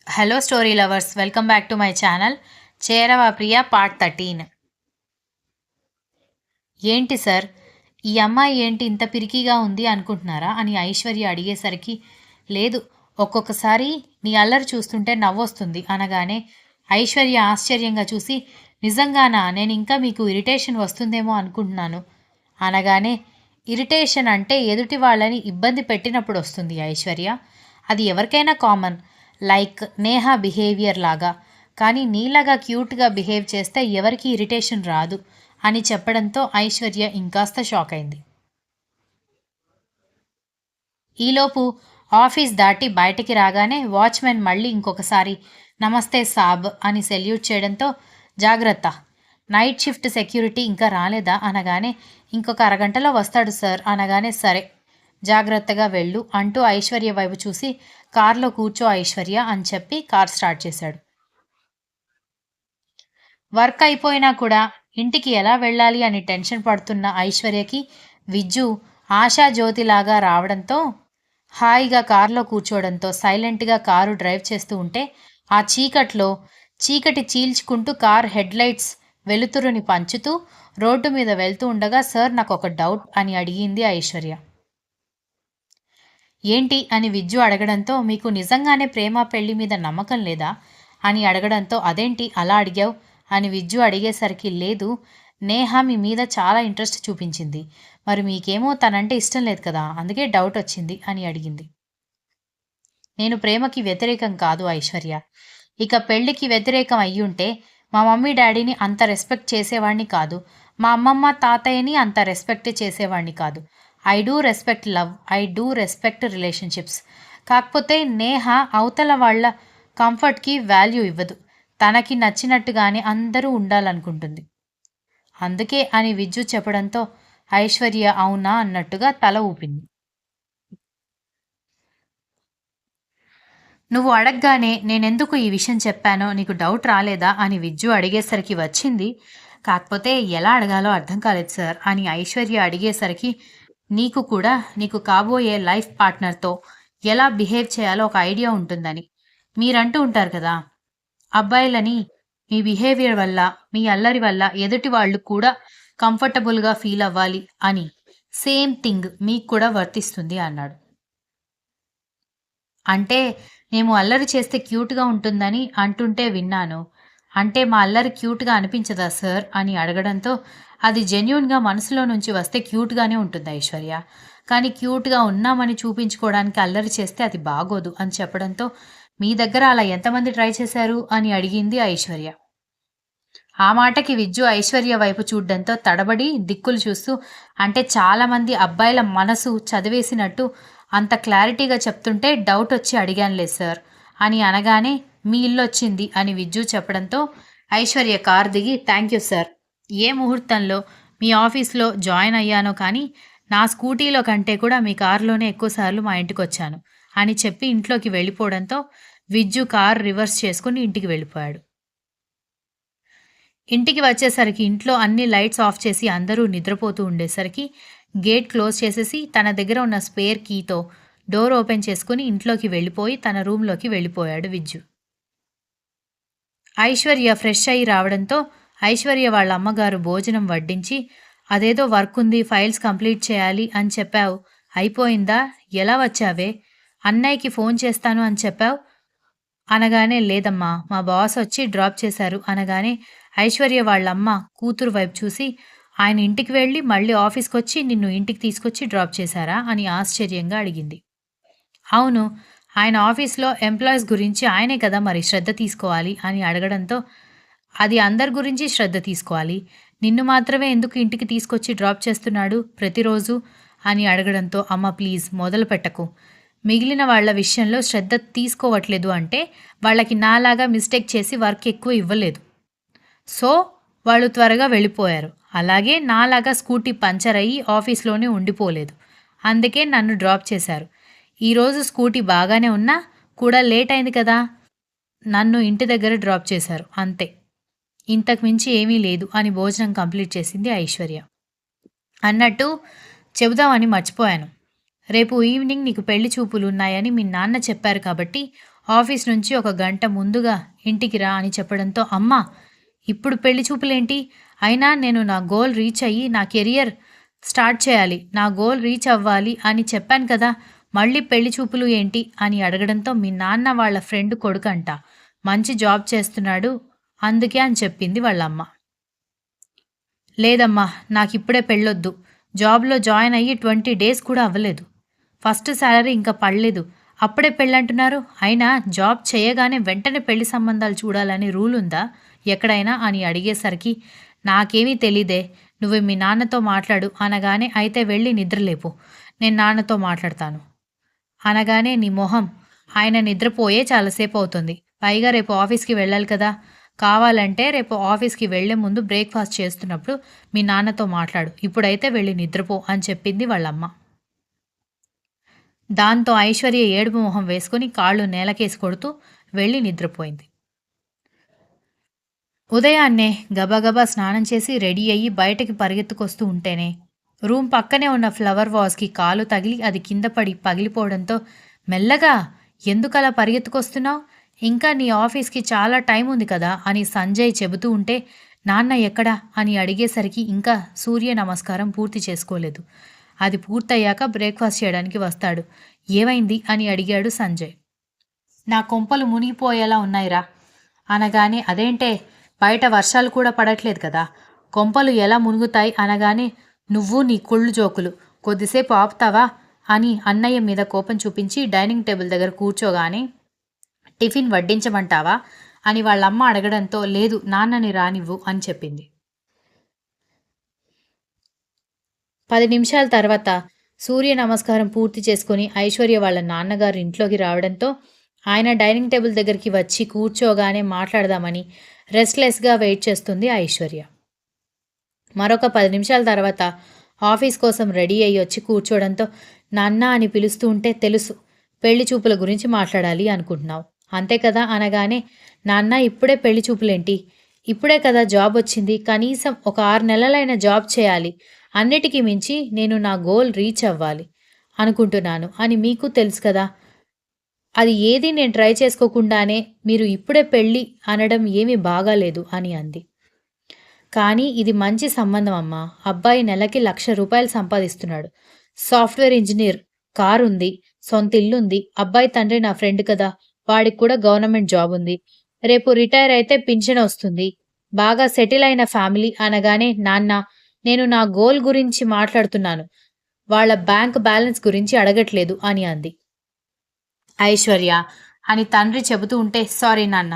Hello story lovers, welcome back to my channel. చేరవ ప్రియ part 13. ఏంటి సార్, ఈ అమ్మాయి ఏంటి ఇంత పిరికిగా ఉంది అనుకుంటున్నారా అని ఐశ్వర్య అడిగేసరికి, లేదు, ఒక్కొక్కసారి నీ అల్లరి చూస్తుంటే నవ్వొస్తుంది అనగానే ఐశ్వర్య ఆశ్చర్యంగా చూసి, నిజంగానా, నేను ఇంకా మీకు ఇరిటేషన్ వస్తుందేమో అనుకుంటున్నాను అనగానే, ఇరిటేషన్ అంటే ఎదుటి వాళ్ళని ఇబ్బంది పెట్టినప్పుడు వస్తుంది ఐశ్వర్య. అది ఎవరికైనా కామన్, లైక్ నేహ బిహేవియర్ లాగా. కానీ నీలాగా క్యూట్గా బిహేవ్ చేస్తే ఎవరికి ఇరిటేషన్ రాదు అని చెప్పడంతో ఐశ్వర్య ఇంకాస్త షాక్ అయింది. ఈలోపు ఆఫీస్ దాటి బయటికి రాగానే వాచ్మెన్ మళ్ళీ ఇంకొకసారి నమస్తే సాబ్ అని సెల్యూట్ చేయడంతో, జాగ్రత్త, నైట్ షిఫ్ట్ సెక్యూరిటీ ఇంకా రాలేదా అనగానే, ఇంకొక అరగంటలో వస్తాడు సార్ అనగానే, సరే, జాగ్రత్తగా వెళ్ళు అంటూ ఐశ్వర్య వైపు చూసి, కార్లో కూర్చో ఐశ్వర్య అని చెప్పి కార్ స్టార్ట్ చేశాడు. వర్క్ అయిపోయినా కూడా ఇంటికి ఎలా వెళ్ళాలి అని టెన్షన్ పడుతున్న ఐశ్వర్యకి విజ్జు ఆశాజ్యోతిలాగా రావడంతో, హాయిగా కారులో కూర్చోవడంతో సైలెంట్గా కారు డ్రైవ్ చేస్తూ ఉంటే, ఆ చీకట్లో చీకటి చీల్చుకుంటూ కార్ హెడ్లైట్స్ వెలుతురుని పంచుతూ రోడ్డు మీద వెళ్తూ ఉండగా, సార్ నాకు ఒక డౌట్ అని అడిగింది ఐశ్వర్య. ఏంటి అని విజ్జు అడగడంతో, మీకు నిజంగానే ప్రేమ పెళ్లి మీద నమ్మకం లేదా అని అడగడంతో, అదేంటి అలా అడిగావు అని విజ్జు అడిగేసరికి, లేదు, నేహ మీ మీద చాలా ఇంట్రెస్ట్ చూపించింది, మరి మీకేమో తనంటే ఇష్టం లేదు కదా, అందుకే డౌట్ వచ్చింది అని అడిగింది. నేను ప్రేమకి వ్యతిరేకం కాదు ఐశ్వర్య. ఇక పెళ్లికి వ్యతిరేకం అయ్యుంటే మా మమ్మీ డాడీని అంత రెస్పెక్ట్ చేసేవాడిని కాదు, మా అమ్మమ్మ తాతయ్యని అంత రెస్పెక్ట్ చేసేవాడిని కాదు. I do respect love, I do respect relationships. కాకపోతే నేహ అవతల వాళ్ళ కంఫర్ట్కి వాల్యూ ఇవ్వదు, తనకి నచ్చినట్టుగానే అందరూ ఉండాలనుకుంటుంది. అందుకే అని విజ్జు చెప్పడంతో ఐశ్వర్య అవునా అన్నట్టుగా తల ఊపింది. నువ్వు అడగగానే నేనెందుకు ఈ విషయం చెప్పానో నీకు డౌట్ రాలేదా అని విజ్జు అడిగేసరికి వచ్చింది. కాకపోతే ఎలా అడగాలో అర్థం కాలేదు సార్ అని ఐశ్వర్య అడిగేసరికి, నీకు కూడా నీకు కాబోయే లైఫ్ పార్ట్నర్తో ఎలా బిహేవ్ చేయాలో ఒక ఐడియా ఉంటుందని. మీరంటూ ఉంటారు కదా, అబ్బాయిలని మీ బిహేవియర్ వల్ల, మీ అల్లరి వల్ల ఎదుటి వాళ్ళు కూడా కంఫర్టబుల్గా ఫీల్ అవ్వాలి అని. సేమ్ థింగ్ మీకు కూడా వర్తిస్తుంది అన్నాడు. అంటే మేము అల్లరి చేస్తే క్యూట్గా ఉంటుందని అంటుంటే విన్నాను. అంటే మా అల్లరి క్యూట్గా అనిపించదా సార్ అని అడగడంతో, అది జెన్యూన్గా మనసులో నుంచి వస్తే క్యూట్గానే ఉంటుంది ఐశ్వర్య. కానీ క్యూట్గా ఉన్నామని చూపించుకోవడానికి అల్లరి చేస్తే అది బాగోదు అని చెప్పడంతో, మీ దగ్గర అలా ఎంతమంది ట్రై చేశారు అని అడిగింది ఐశ్వర్య. ఆ మాటకి విజ్జు ఐశ్వర్య వైపు చూడ్డంతో తడబడి దిక్కులు చూస్తూ, అంటే చాలామంది అబ్బాయిల మనసు చదివేసినట్టు అంత క్లారిటీగా చెప్తుంటే డౌట్ వచ్చి అడిగానులే సార్ అని అనగానే, మీ ఇల్లు వచ్చింది అని విజ్జు చెప్పడంతో ఐశ్వర్య కార్ దిగి, థ్యాంక్ యూ సార్, ఏ ముహూర్తంలో మీ ఆఫీస్లో జాయిన్ అయ్యానో కానీ నా స్కూటీలో కంటే కూడా మీ కారులోనే ఎక్కువసార్లు మా ఇంటికి వచ్చాను అని చెప్పి ఇంట్లోకి వెళ్ళిపోవడంతో విజ్జు కార్ రివర్స్ చేసుకుని ఇంటికి వెళ్ళిపోయాడు. ఇంటికి వచ్చేసరికి ఇంట్లో అన్ని లైట్స్ ఆఫ్ చేసి అందరూ నిద్రపోతూ ఉండేసరికి గేట్ క్లోజ్ చేసేసి తన దగ్గర ఉన్న స్పేర్ కీతో డోర్ ఓపెన్ చేసుకుని ఇంట్లోకి వెళ్ళిపోయి తన రూమ్లోకి వెళ్ళిపోయాడు విజ్జు. ఐశ్వర్య ఫ్రెష్ అయ్యి రావడంతో ఐశ్వర్య వాళ్ళ అమ్మగారు భోజనం వడ్డించి, అదేదో వర్క్ ఉంది, ఫైల్స్ కంప్లీట్ చేయాలి అని చెప్పావు, అయిపోయిందా, ఎలా వచ్చావే, అన్నయ్యకి ఫోన్ చేస్తాను అని చెప్పావు అనగానే, లేదమ్మా, మా బాస్ వచ్చి డ్రాప్ చేశారు అనగానే ఐశ్వర్య వాళ్ళమ్మ కూతురు వైపు చూసి, ఆయన ఇంటికి వెళ్ళి మళ్ళీ ఆఫీస్కి వచ్చి నిన్ను ఇంటికి తీసుకొచ్చి డ్రాప్ చేశారా అని ఆశ్చర్యంగా అడిగింది. అవును, ఆయన ఆఫీస్లో ఎంప్లాయీస్ గురించి ఆయనే కదా మరి శ్రద్ధ తీసుకోవాలి అని అడగడంతో, అది అందరి గురించి శ్రద్ధ తీసుకోవాలి, నిన్ను మాత్రమే ఎందుకు ఇంటికి తీసుకొచ్చి డ్రాప్ చేస్తున్నాడు ప్రతిరోజు అని అడగడంతో, అమ్మ ప్లీజ్ మొదలు పెట్టకు, మిగిలిన వాళ్ళ విషయంలో శ్రద్ధ తీసుకోవట్లేదు అంటే వాళ్ళకి నాలాగా మిస్టేక్ చేసి వర్క్ ఎక్కువ ఇవ్వలేదు, సో వాళ్ళు త్వరగా వెళ్ళిపోయారు. అలాగే నాలాగా స్కూటీ పంచర్ అయ్యి ఆఫీస్లోనే ఉండిపోలేదు, అందుకే నన్ను డ్రాప్ చేశారు. ఈరోజు స్కూటీ బాగానే ఉన్నా కూడా లేట్ అయింది కదా, నన్ను ఇంటి దగ్గర డ్రాప్ చేశారు అంతే, ఇంతకు మించి ఏమీ లేదు అని భోజనం కంప్లీట్ చేసింది ఐశ్వర్య. అన్నట్టు చెబుదామని మర్చిపోయాను, రేపు ఈవినింగ్ నీకు పెళ్లి చూపులు ఉన్నాయని మీ నాన్న చెప్పారు కాబట్టి ఆఫీస్ నుంచి ఒక గంట ముందుగా ఇంటికి రా అని చెప్పడంతో అమ్మా ఇప్పుడు పెళ్లి చూపులేంటి, అయినా నేను నా గోల్ రీచ్ అయ్యి నా కెరియర్ స్టార్ట్ చేయాలి, నా గోల్ రీచ్ అవ్వాలి అని చెప్పాను కదా, మళ్ళీ పెళ్లి చూపులు ఏంటి అని అడగడంతో మీ నాన్న వాళ్ళ ఫ్రెండ్ కొడుకంట, మంచి జాబ్ చేస్తున్నాడు అందుకే అని చెప్పింది వాళ్ళమ్మ. లేదమ్మా నాకిప్పుడే పెళ్ళొద్దు, జాబ్లో జాయిన్ అయ్యి 20 డేస్ కూడా అవ్వలేదు, ఫస్ట్ శాలరీ ఇంకా పడలేదు, అప్పుడే పెళ్ళంటున్నారు, అయినా జాబ్ చేయగానే వెంటనే పెళ్లి సంబంధాలు చూడాలని రూల్ ఉందా ఎక్కడైనా అని అడిగేసరికి నాకేమీ తెలీదే, నువ్వు మీ నాన్నతో మాట్లాడు అనగానే అయితే వెళ్ళి నిద్రలేపు, నేను నాన్నతో మాట్లాడతాను అనగానే నీ మొహం, ఆయన నిద్రపోయే చాలాసేపు అవుతుంది, పైగా రేపు ఆఫీస్కి వెళ్ళాలి కదా, కావాలంటే రేపు ఆఫీస్కి వెళ్లే ముందు బ్రేక్ఫాస్ట్ చేస్తున్నప్పుడు మీ నాన్నతో మాట్లాడు, ఇప్పుడైతే వెళ్ళి నిద్రపో అని చెప్పింది వాళ్ళమ్మ. దాంతో ఐశ్వర్య ఏడుపు మొహం వేసుకుని కాళ్ళు నేలకేసి కొడుతూ వెళ్ళి నిద్రపోయింది. ఉదయాన్నే గబగబా స్నానం చేసి రెడీ అయ్యి బయటకి పరిగెత్తుకొస్తూ ఉంటేనే రూమ్ పక్కనే ఉన్న ఫ్లవర్ వాజ్కి కాలు తగిలి అది కింద పడి పగిలిపోవడంతో మెల్లగా ఎందుకలా పరిగెత్తుకొస్తున్నావు, ఇంకా నీ ఆఫీస్కి చాలా టైం ఉంది కదా అని సంజయ్ చెబుతూ ఉంటే నాన్న ఎక్కడా అని అడిగేసరికి ఇంకా సూర్య నమస్కారం పూర్తి చేసుకోలేదు, అది పూర్తయ్యాక బ్రేక్ఫాస్ట్ చేయడానికి వస్తాడు, ఏమైంది అని అడిగాడు సంజయ్. నా కొంపలు మునిగిపోయేలా ఉన్నాయిరా అనగానే అదేంటే బయట వర్షాలు కూడా పడట్లేదు కదా, కొంపలు ఎలా మునుగుతాయి అనగానే నువ్వు నీ కుళ్ళు జోకులు కొద్దిసేపు ఆపుతావా అని అన్నయ్య మీద కోపం చూపించి డైనింగ్ టేబుల్ దగ్గర కూర్చోగానే టిఫిన్ వడ్డించమంటావా అని వాళ్ళమ్మ అడగడంతో లేదు నాన్నని రానివ్వు అని చెప్పింది. 10 నిమిషాల తర్వాత సూర్య నమస్కారం పూర్తి చేసుకుని ఐశ్వర్య వాళ్ళ నాన్నగారు ఇంట్లోకి రావడంతో ఆయన డైనింగ్ టేబుల్ దగ్గరికి వచ్చి కూర్చోగానే మాట్లాడదామని రెస్ట్లెస్గా వెయిట్ చేస్తుంది ఐశ్వర్య. మరొక 10 నిమిషాల తర్వాత ఆఫీస్ కోసం రెడీ అయ్యి వచ్చి కూర్చోవడంతో నాన్న అని పిలుస్తూ ఉంటే తెలుసు పెళ్లి చూపుల గురించి మాట్లాడాలి అనుకుంటున్నావు అంతే కదా అనగానే నాన్న ఇప్పుడే పెళ్లి చూపులేంటి, ఇప్పుడే కదా జాబ్ వచ్చింది, కనీసం ఒక 6 నెలలైన జాబ్ చేయాలి, అన్నిటికీ మించి నేను నా గోల్ రీచ్ అవ్వాలి అనుకుంటున్నాను అని మీకు తెలుసు కదా, అది ఏది నేను ట్రై చేసుకోకుండానే మీరు ఇప్పుడే పెళ్ళి అనడం ఏమీ బాగాలేదు అని అంది. కానీ ఇది మంచి సంబంధం అమ్మా, అబ్బాయి నెలకి ₹1,00,000 సంపాదిస్తున్నాడు, సాఫ్ట్వేర్ ఇంజనీర్, కారు ఉంది, సొంత ఇల్లుంది, అబ్బాయి తండ్రి నా ఫ్రెండ్ కదా, వాడికి కూడా గవర్నమెంట్ జాబ్ ఉంది, రేపు రిటైర్ అయితే పింఛన్ వస్తుంది, బాగా సెటిల్ అయిన ఫ్యామిలీ అనగానే నాన్న నేను నా గోల్ గురించి మాట్లాడుతున్నాను, వాళ్ళ బ్యాంక్ బ్యాలెన్స్ గురించి అడగట్లేదు అని అంది. ఐశ్వర్య అని తండ్రి చెబుతూ ఉంటే సారీ నాన్న,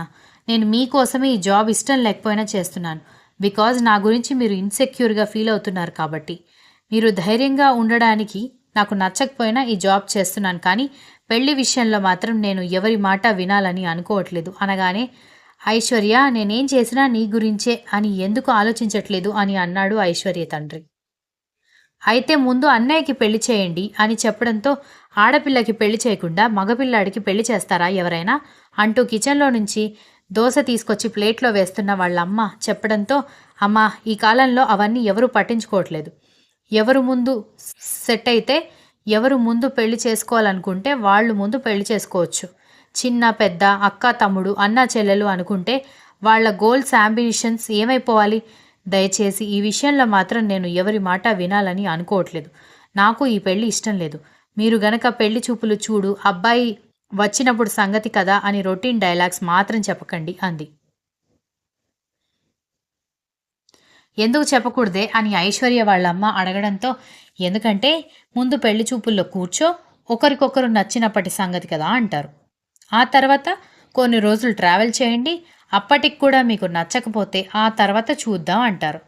నేను మీకోసమే ఈ జాబ్ ఇష్టం లేకపోయినా చేస్తున్నాను, బికాజ్ నా గురించి మీరు ఇన్సెక్యూర్గా ఫీల్ అవుతున్నారు కాబట్టి, మీరు ధైర్యంగా ఉండడానికి నాకు నచ్చకపోయినా ఈ జాబ్ చేస్తున్నాను, కానీ పెళ్లి విషయంలో మాత్రం నేను ఎవరి మాట వినాలని అనుకోవట్లేదు అనగానే ఐశ్వర్య నేనేం చేసినా నీ గురించే అని ఎందుకు ఆలోచించట్లేదు అని అన్నాడు ఐశ్వర్య తండ్రి. అయితే ముందు అన్నయ్యకి పెళ్లి చేయండి అని చెప్పడంతో ఆడపిల్లకి పెళ్లి చేయకుండా మగపిల్లాడికి పెళ్లి చేస్తారా ఎవరైనా అంటూ కిచెన్లో నుంచి దోశ తీసుకొచ్చి ప్లేట్లో వేస్తున్న వాళ్ళమ్మ చెప్పడంతో అమ్మా ఈ కాలంలో అవన్నీ ఎవరు పట్టించుకోవట్లేదు, ఎవరు ముందు సెట్ అయితే ఎవరు ముందు పెళ్లి చేసుకోవాలనుకుంటే వాళ్ళు ముందు పెళ్లి చేసుకోవచ్చు, చిన్న పెద్ద అక్క తమ్ముడు అన్న చెల్లెలు అనుకుంటే వాళ్ళ గోల్స్ అంబిషన్స్ ఏమైపోవాలి, దయచేసి ఈ విషయంలో మాత్రం నేను ఎవరి మాట వినాలని అనుకోవట్లేదు, నాకు ఈ పెళ్లి ఇష్టం లేదు, మీరు గనక పెళ్లి చూపులు చూడు అబ్బాయి వచ్చినప్పుడు సంగతి కదా అని రొటీన్ డైలాగ్స్ మాత్రం చెప్పకండి అంది. ఎందుకు చెప్పకూడదే అని ఐశ్వర్య వాళ్ళమ్మ అడగడంతో ఎందుకంటే ముందు పెళ్లి చూపుల్లో కూర్చో, ఒకరికొకరు నచ్చినప్పటి సంగతి కదా అంటారు, ఆ తర్వాత కొన్ని రోజులు ట్రావెల్ చేయండి, అప్పటికి కూడా మీకు నచ్చకపోతే ఆ తర్వాత చూద్దాం అంటారు,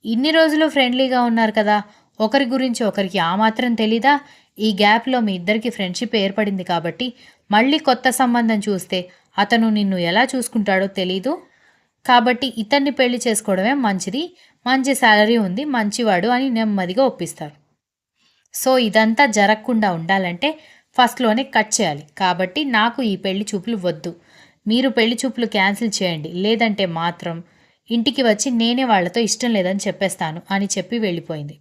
ఇన్ని రోజులు ఫ్రెండ్లీగా ఉన్నారు కదా, ఒకరి గురించి ఒకరికి ఆ మాత్రం తెలీదా, ఈ గ్యాప్లో మీ ఇద్దరికి ఫ్రెండ్షిప్ ఏర్పడింది కాబట్టి మళ్ళీ కొత్త సంబంధం చూస్తే అతను నిన్ను ఎలా చూసుకుంటాడో తెలీదు, కాబట్టి ఇతన్ని పెళ్లి చేసుకోవడమే మంచిది, మంచి శాలరీ ఉంది, మంచివాడు అని నెమ్మదిగా ఒప్పిస్తారు, సో ఇదంతా జరగకుండా ఉండాలంటే ఫస్ట్లోనే కట్ చేయాలి, కాబట్టి నాకు ఈ పెళ్లి చూపులు వద్దు, మీరు పెళ్లి చూపులు క్యాన్సిల్ చేయండి, లేదంటే మాత్రం ఇంటికి వచ్చి నేనే వాళ్లతో ఇష్టం లేదని చెప్పేస్తాను అని చెప్పి వెళ్ళిపోయింది.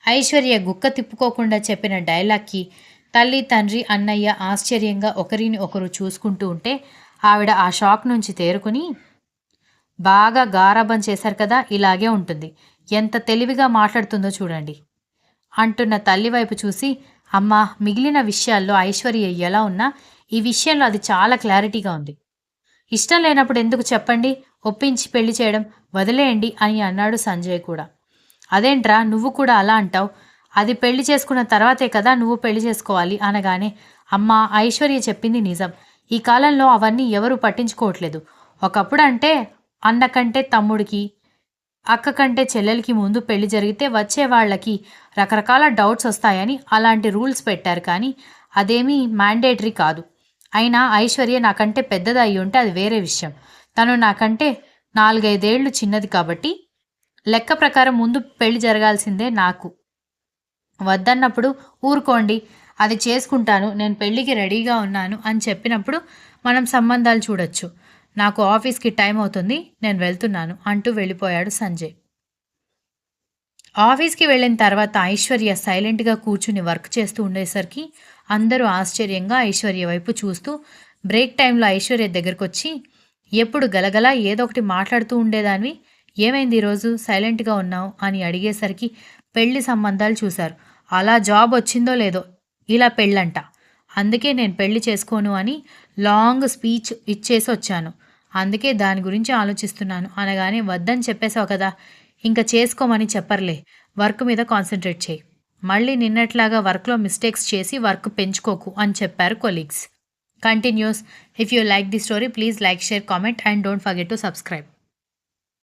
ఐశ్వర్య గుక్క తిప్పుకోకుండా చెప్పిన డైలాగ్కి తల్లి, తండ్రి, అన్నయ్య ఆశ్చర్యంగా ఒకరిని ఒకరు చూసుకుంటూ ఉంటే ఆవిడ ఆ షాక్ నుంచి తేరుకుని, బాగా గారాబం చేశారు కదా, ఇలాగే ఉంటుంది. ఎంత తెలివిగా మాట్లాడుతుందో చూడండి అంటున్న తల్లి వైపు చూసి, అమ్మా, మిగిలిన విషయాల్లో ఐశ్వర్య ఎలా ఉన్నా ఈ విషయంలో అది చాలా క్లారిటీగా ఉంది. ఇష్టం లేనప్పుడు ఎందుకు చెప్పండి, ఒప్పించి పెళ్లి చేయడం వదిలేయండి అని అన్నాడు సంజయ్ కూడా. అదేంట్రా నువ్వు కూడా అలా అంటావు, అది పెళ్లి చేసుకున్న తర్వాతే కదా నువ్వు పెళ్లి చేసుకోవాలి అనగానే, అమ్మా, ఐశ్వర్య చెప్పింది నిజం. ఈ కాలంలో అవన్నీ ఎవరూ పట్టించుకోవట్లేదు. ఒకప్పుడు అంటే అన్న కంటే తమ్ముడికి, అక్క కంటే చెల్లెలకి ముందు పెళ్లి జరిగితే వచ్చే వాళ్ళకి రకరకాల డౌట్స్ వస్తాయని అలాంటి రూల్స్ పెట్టారు. కానీ అదేమీ మ్యాండేటరీ కాదు. అయినా ఐశ్వర్య నాకంటే పెద్దది అయి ఉంటే అది వేరే విషయం. తను నాకంటే 4-5 ఏళ్ళు చిన్నది కాబట్టి లెక్క ప్రకారం ముందు పెళ్లి జరగాల్సిందే. నాకు వద్దన్నప్పుడు ఊరుకోండి, అది చేసుకుంటాను, నేను పెళ్ళికి రెడీగా ఉన్నాను అని చెప్పినప్పుడు మనం సంబంధాలు చూడొచ్చు. నాకు ఆఫీస్కి టైం అవుతుంది, నేను వెళ్తున్నాను అంటూ వెళ్ళిపోయాడు సంజయ్. ఆఫీస్కి వెళ్ళిన తర్వాత ఐశ్వర్య సైలెంట్గా కూర్చుని వర్క్ చేస్తూ ఉండేసరికి అందరూ ఆశ్చర్యంగా ఐశ్వర్య వైపు చూస్తూ, బ్రేక్ టైంలో ఐశ్వర్య దగ్గరకు వచ్చి, ఎప్పుడు గలగలా ఏదో ఒకటి మాట్లాడుతూ ఉండేదానివి, ఏమైంది ఈరోజు సైలెంట్గా ఉన్నావు అని అడిగేసరికి పెళ్లి సంబంధాలు చూశారు. అలా జాబ్ వచ్చిందో లేదో ఇలా పెళ్ళంట, అందుకే నేను పెళ్లి చేసుకోను అని లాంగ్ స్పీచ్ ఇచ్చేసి వచ్చాను. అందుకే దాని గురించి ఆలోచిస్తున్నాను అనగానే, వద్దని చెప్పేశావు కదా, ఇంకా చేసుకోమని చెప్పర్లే, వర్క్ మీద కాన్సన్ట్రేట్ చేయి, మళ్ళీ నిన్నట్లాగా వర్క్లో మిస్టేక్స్ చేసి వర్క్ పెంచుకోకు అని చెప్పారు colleagues. Continuous. If you like the story, please like, share, comment and don't forget to subscribe.